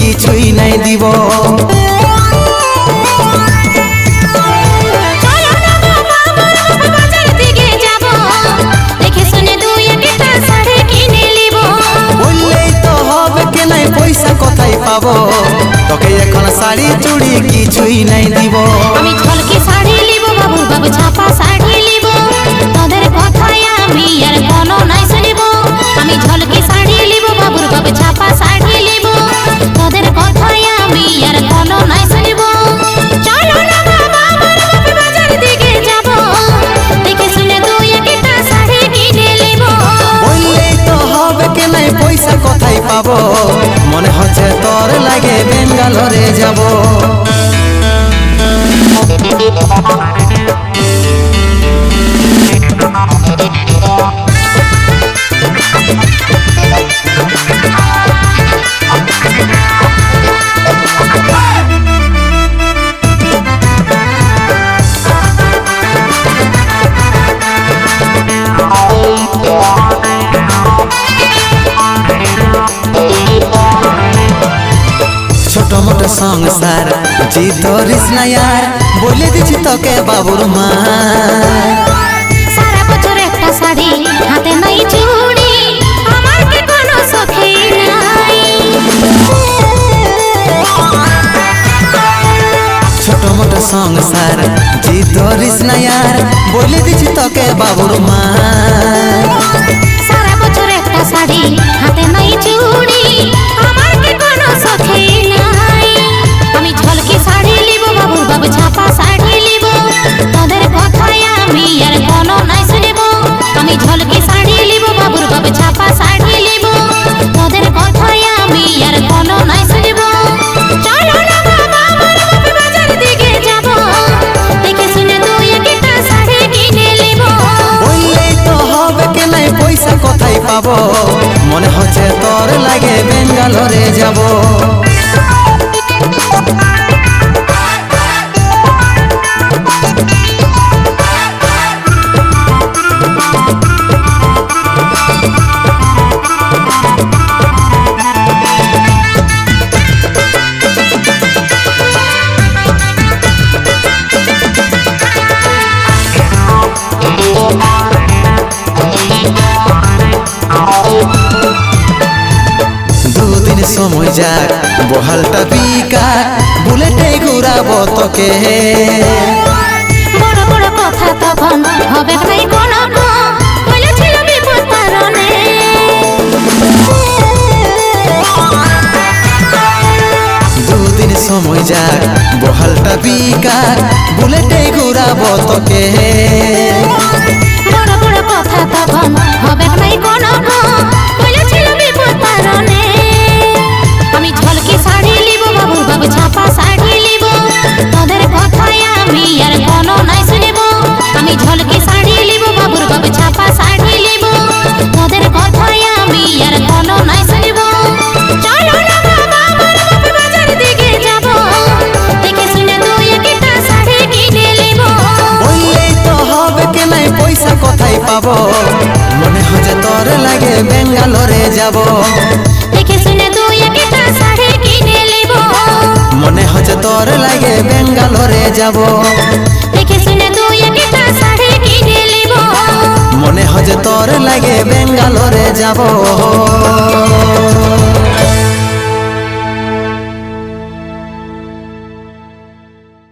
কিছুই নাই দিব। বললেই তো হবে কে নাই পয়সা কোথায় পাবো, তোকে এখন শাড়ি চুড়ি কিছুই নাই দিব। আমি ঝলকি শাড়ি লিব বাবু বাবু ছাপা শাড়ি লিব, তোদের কথায় আমি আর কোনো নাই শুনিব। আমি ঝলকি শাড়ি লিব বাবুর বাবু ছাপা শাড়ি লিব, তোদের কথায় আমি আর কোনো নাই শুনিব। চলো না বাবা আমার বাপে বাজার দিকে যাব, দেখে শুনে দুই একটা শাড়ি কিনে লিব। বললেই তো হবে কে নাই পয়সা কোথায় পাবো, মনে হচ্ছে তোর লাগে বেঙ্গালোরে যাব। ছোট মোটো সংসার জি ধরিস না यार, বলে দিছি তোকে বাবুর মা। সারা বছর একটা শাড়ি হাতে নাই চুড়ি, আমার কি কোনো সখী নাই। ছোট মোটো সংসার জি ধরিস না यार, বলে দিছি তোকে বাবুর মা। সারা বছর একটা শাড়ি হাতে নাই চুড়ি, আমার কি কোনো সখী নাই। আমি ঝলকি শাড়ি লিব বাবুর বাবু ছাপা শাড়ি লিব, তোদের কথায় আমি আর কোনো নাই শুনিব। আমি ঝলকি শাড়ি লিব বাবুর বাবু ছাপা শাড়ি লিব, তোদের কথায় আমি আর কোনো নাই শুনিব। চলো না বাবা আমার বাপে বাজার দিকে যাব, দেখে শুনে দুই একটা শাড়ি কিনে লিব। বললেই তো হবে কে নাই পয়সা কোথায় পাবো, মনে হচ্ছে তোর লাগে বেঙ্গালোরে যাব। দুদিন সময় যাক বহালটা বিকা, বুলেটে ঘুরাবো তোকে। বড় বড় কথা তখন হবে নাই কোনো কম, বলেছিল বিপদ কারণে। দুদিন সময় যাক বহালটা বিকা, বুলেটে ঘুরাবো তোকে। বড় বড় কথা তখন হবে নাই কোনো কম, বলেছিল বিপদ কারণে। আমি ঝলকি শাড়ি লিব বাবুর বাবু ছাপা শাড়ি লিব, তোদের কথায় আমি আর কোনো নাই শুনিব। আমি ঝলকি শাড়ি লিব বাবুর বাবু ছাপা শাড়ি লিব, তোদের কথায় আমি আর কোনো নাই শুনিব। চলো না বাবা আমার বাপে বাজার দিকে যাব, দেখে শুনে দুই একটা শাড়ি কিনে লিব। বললেই তো হবে কে নাই পয়সা কোথায় পাবো, মনে হচ্ছে তোর লাগে বেঙ্গালোরে যাব। দেখে শুনে দুই একটা শাড়ি কিনে লিব। মনে হচ্ছে তোর লাগে বেঙ্গালোরে যাব। দেখে শুনে দুই একটা শাড়ি কিনে লিব। মনে হচ্ছে তোর লাগে বেঙ্গালোরে যাব।